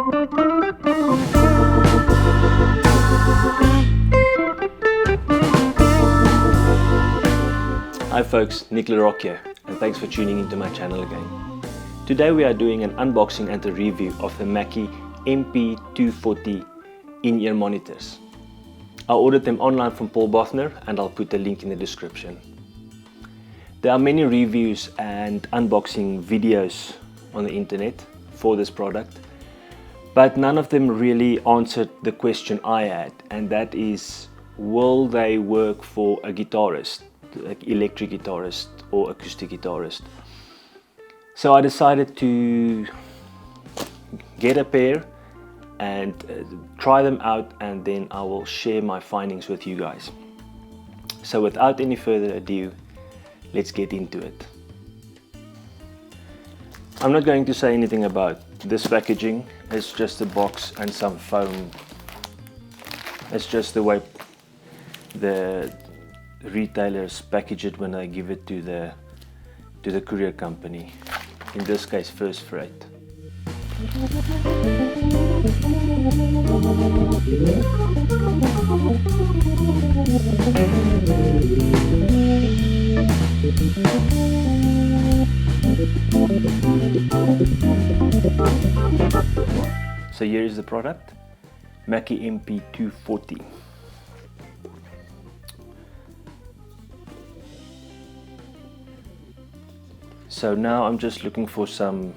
Hi folks, Nick Lerock here, and thanks for tuning into my channel again. Today we are doing an unboxing and a review of the Mackie MP-240 in-ear monitors. I ordered them online from Paul Bothner and I'll put the link in the description. There are many reviews and unboxing videos on the internet for this product, but none of them really answered the question I had, and that is, will they work for a guitarist? Like electric guitarist or acoustic guitarist. So I decided to get a pair and try them out, and then I will share my findings with you guys. So without any further ado, let's get into it. I'm not going to say anything about this packaging. It's just a box and some foam. It's just the way the retailers package it when they give it to the courier company, in this case First Freight. So here is the product, Mackie MP-240. So now I'm just looking for some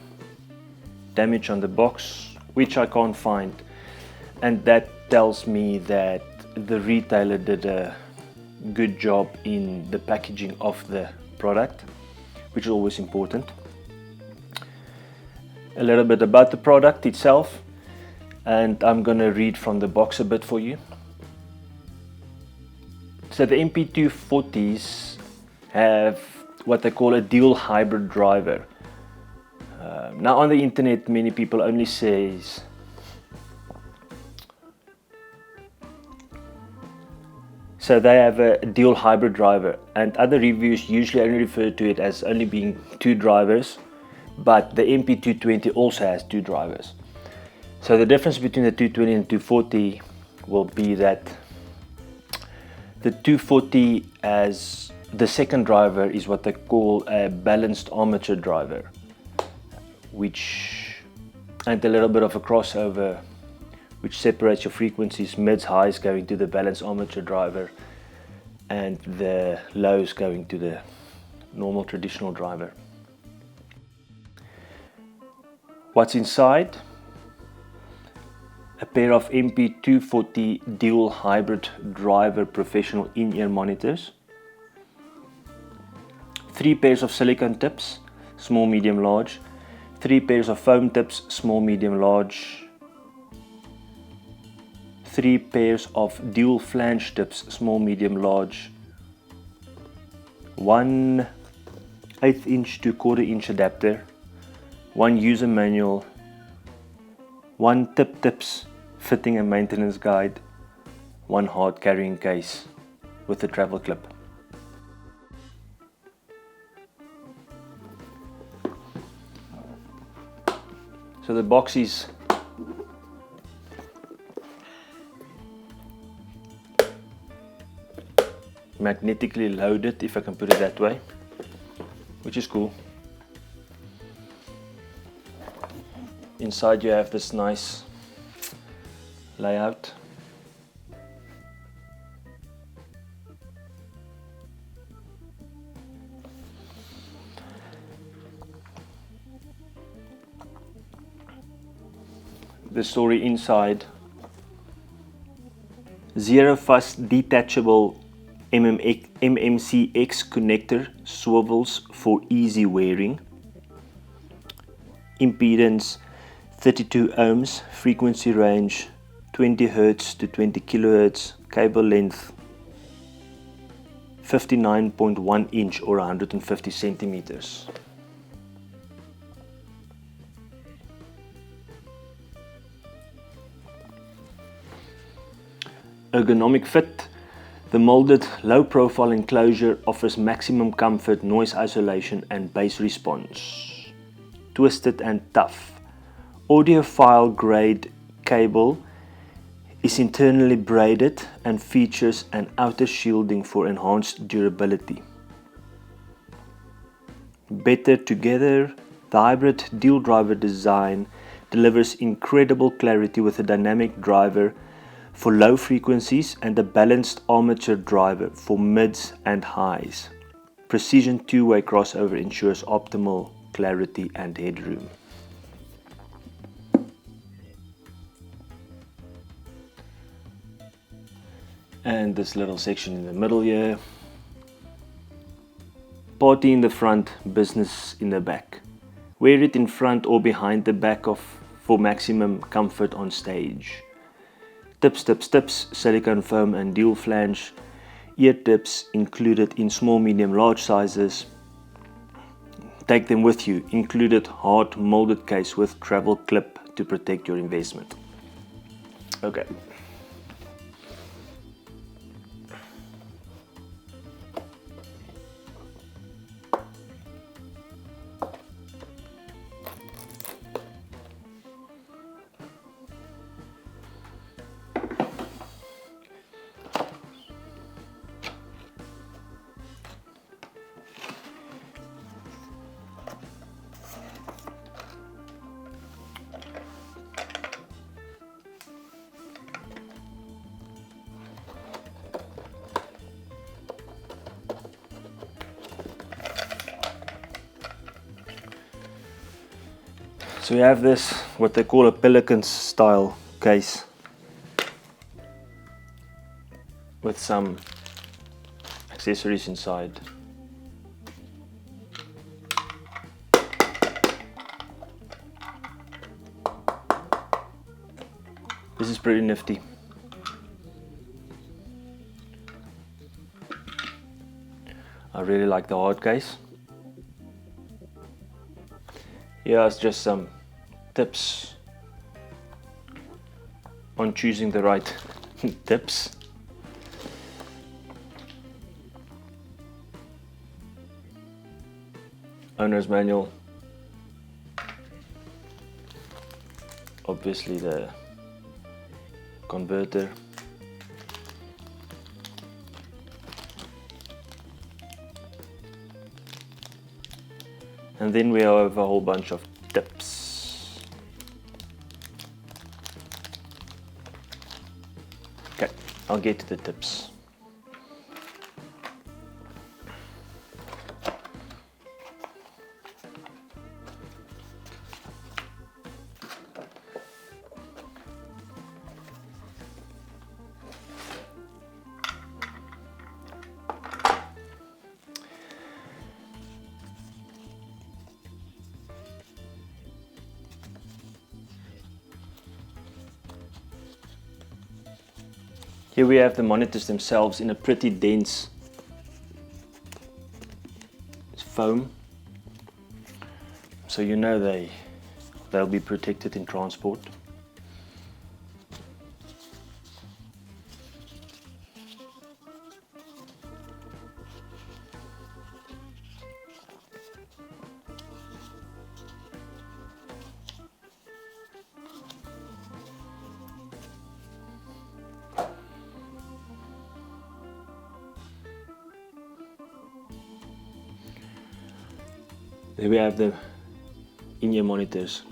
damage on the box, which I can't find, and that tells me that the retailer did a good job in the packaging of the product, which is always important. A little bit about the product itself, and I'm going to read from the box a bit for you. So the MP-240s have what they call a dual hybrid driver. Now on the internet many people only says so they have a dual hybrid driver, and other reviews usually only refer to it as only being two drivers, but the MP-220 also has two drivers. So the difference between the 220 and 240 will be that the 240 as the second driver is what they call a balanced armature driver, and a little bit of a crossover, which separates your frequencies, mids, highs going to the balanced armature driver, and the lows going to the normal traditional driver. What's inside? A pair of MP-240 dual hybrid driver professional in-ear monitors. 3 pairs of silicone tips, small, medium, large. 3 pairs of foam tips, small, medium, large. 3 pairs of dual flange tips, small, medium, large. 1 1/8 inch to 1/4 inch adapter. 1 user manual. 1 tips, fitting and maintenance guide. 1 hard carrying case with a travel clip. So the box is magnetically loaded, if I can put it that way, which is cool. Inside you have this nice layout. The story inside: zero fuss detachable MMCX connector, swivels for easy wearing. Impedance 32 ohms, frequency range 20 Hz to 20 kHz, cable length 59.1 inch or 150 centimeters. Ergonomic fit. The molded low-profile enclosure offers maximum comfort, noise isolation and bass response. Twisted and tough. audiophile grade cable is internally braided and features an outer shielding for enhanced durability. Better together, the hybrid dual driver design delivers incredible clarity with a dynamic driver for low frequencies and a balanced armature driver for mids and highs. Precision two-way crossover ensures optimal clarity and headroom. And this little section in the middle here. Party in the front, business in the back. Wear it in front or behind the back for maximum comfort on stage. Tips, tips, tips, silicone foam and dual flange. Ear tips included in small, medium, large sizes. Take them with you. Included hard molded case with travel clip to protect your investment. Okay. So we have this, what they call a pelican style case with some accessories inside. This is pretty nifty. I really like the hard case. Here's just some tips on choosing the right tips. Owner's manual. Obviously the converter. And then we have a whole bunch of tips. Okay, I'll get to the tips. Here we have the monitors themselves in a pretty dense foam, so you know they'll be protected in transport. There we have the in-ear monitors.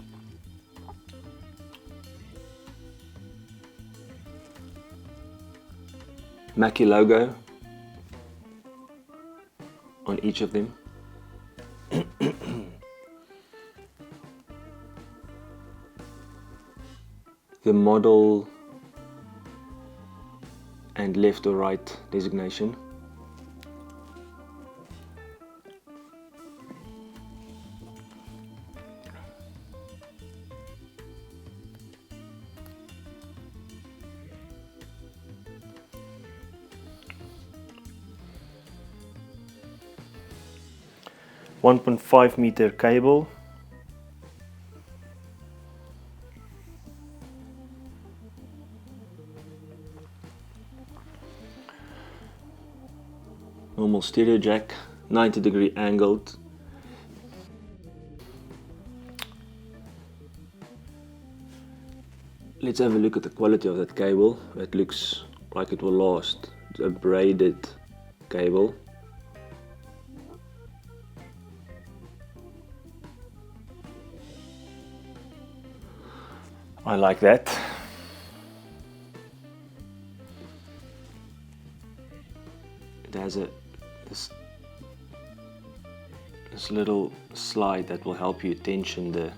Mackie logo on each of them. The model and left or right designation. .5 meter cable. Normal stereo jack, 90-degree angled. Let's have a look at the quality of that cable. It looks like it will last. It's a braided cable. I like that. It has this little slide that will help you tension the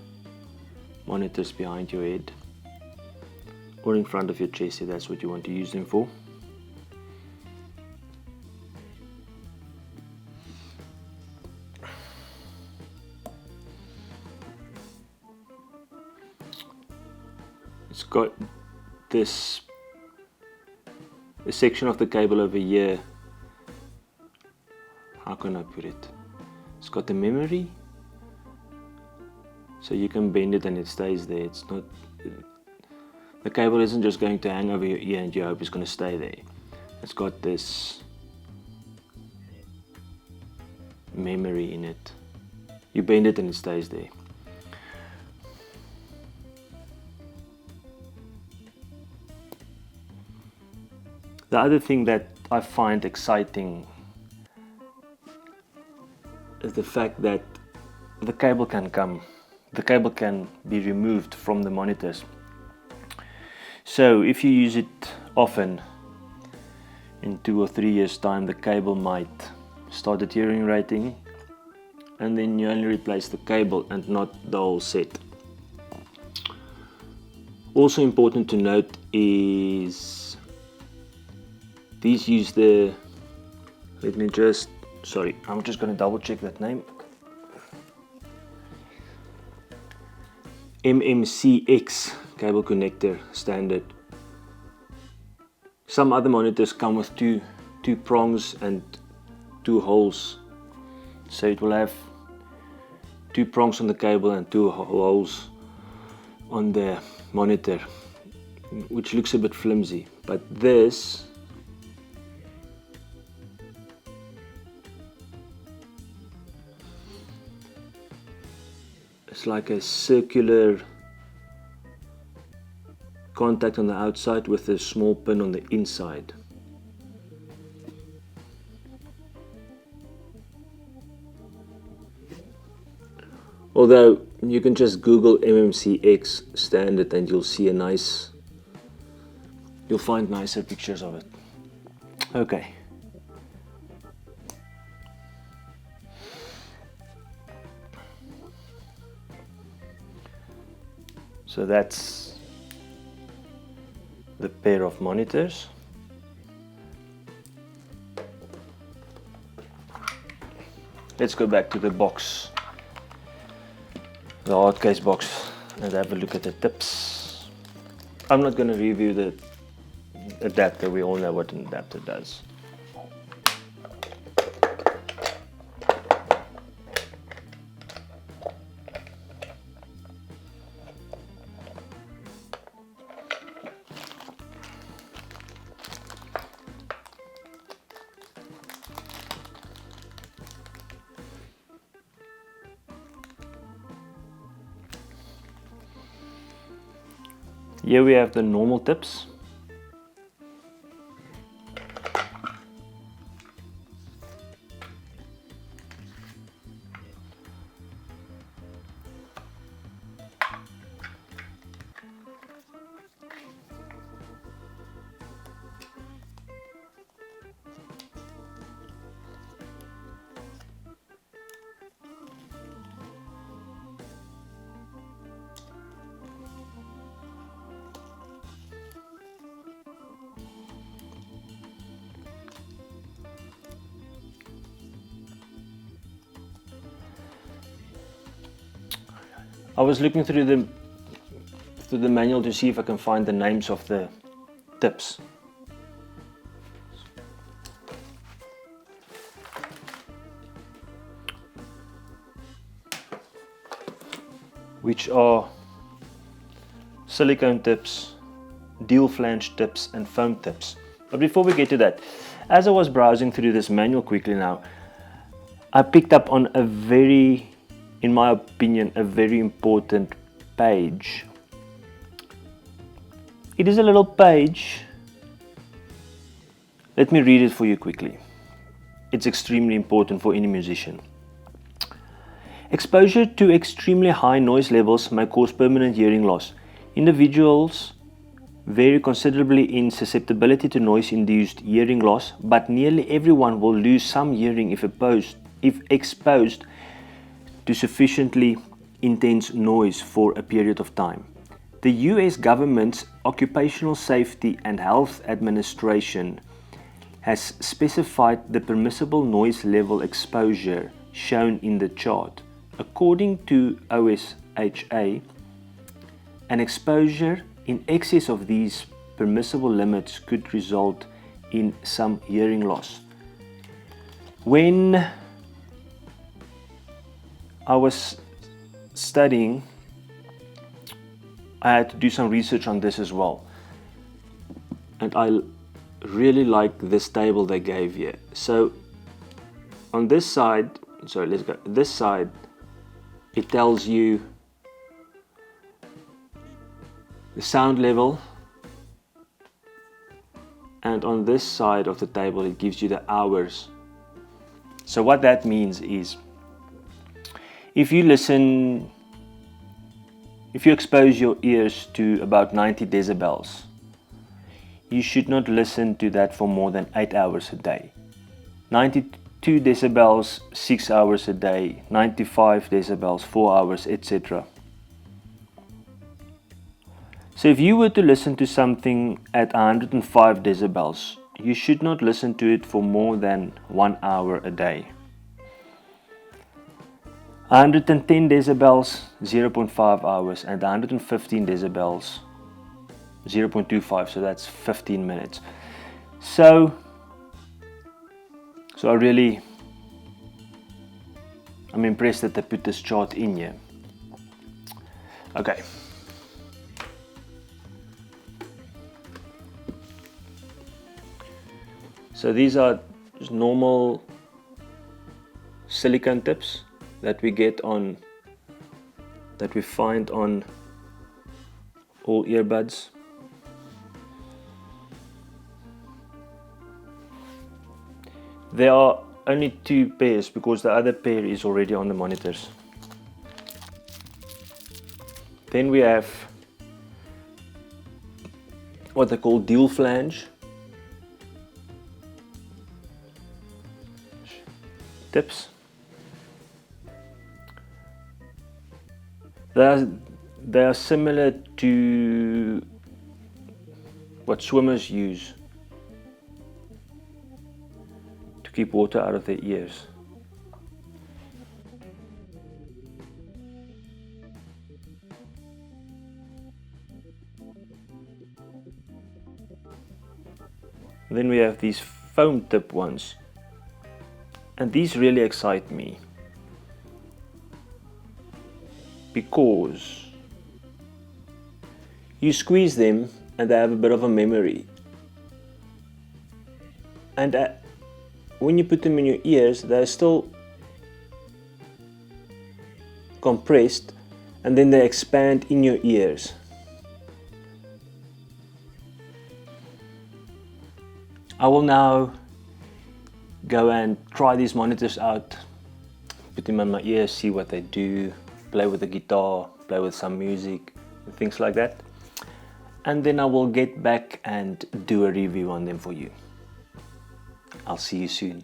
monitors behind your head or in front of your chest if that's what you want to use them for. It's got a section of the cable over here. How can I put it? It's got the memory, so you can bend it and it stays there. It's not, the cable isn't just going to hang over your ear and you hope it's going to stay there. It's got this memory in it. You bend it and it stays there. The other thing that I find exciting is the fact that the cable can be removed from the monitors. So if you use it often, in 2 or 3 years time the cable might start deteriorating, and then you only replace the cable and not the whole set. Also important to note is these use the, I'm just going to double check that name. MMCX cable connector standard. Some other monitors come with two prongs and 2 holes. So it will have 2 prongs on the cable and 2 holes on the monitor, which looks a bit flimsy. But this it's like a circular contact on the outside with a small pin on the inside. Although you can just Google MMCX standard and you'll find nicer pictures of it. Okay. So that's the pair of monitors. Let's go back to the box, the hard case box, and have a look at the tips. I'm not going to review the adapter, we all know what an adapter does. Here we have the normal tips. I was looking through the manual to see if I can find the names of the tips. Which are silicone tips, deal flange tips and foam tips. But before we get to that, as I was browsing through this manual quickly now, I picked up on a very, in my opinion, a very important page. It is a little page. Let me read it for you quickly. It's extremely important for any musician. Exposure to extremely high noise levels may cause permanent hearing loss. Individuals vary considerably in susceptibility to noise-induced hearing loss, but nearly everyone will lose some hearing if exposed to sufficiently intense noise for a period of time. The US government's Occupational Safety and Health Administration has specified the permissible noise level exposure shown in the chart. According to OSHA, an exposure in excess of these permissible limits could result in some hearing loss. When I was studying, I had to do some research on this as well. And I really like this table they gave here. So on this side, this side, it tells you the sound level, and on this side of the table it gives you the hours. So what that means is, if you expose your ears to about 90 decibels, you should not listen to that for more than 8 hours a day. 92 decibels, 6 hours a day, 95 decibels, 4 hours, etc. So if you were to listen to something at 105 decibels, you should not listen to it for more than 1 hour a day. 110 decibels, 0.5 hours, and 115 decibels, 0.25, so that's 15 minutes. So I'm impressed that they put this chart in here. Okay. So these are just normal silicone tips that we find on all earbuds. There are only 2 pairs because the other pair is already on the monitors. Then we have what they call dual flange tips. They are similar to what swimmers use to keep water out of their ears. Then we have these foam tip ones, and these really excite me because you squeeze them and they have a bit of a memory, and when you put them in your ears, they're still compressed, and then they expand in your ears. I will now go and try these monitors out, put them on my ears, see what they do, play with the guitar, play with some music and things like that, and then I will get back and do a review on them for you. I'll see you soon.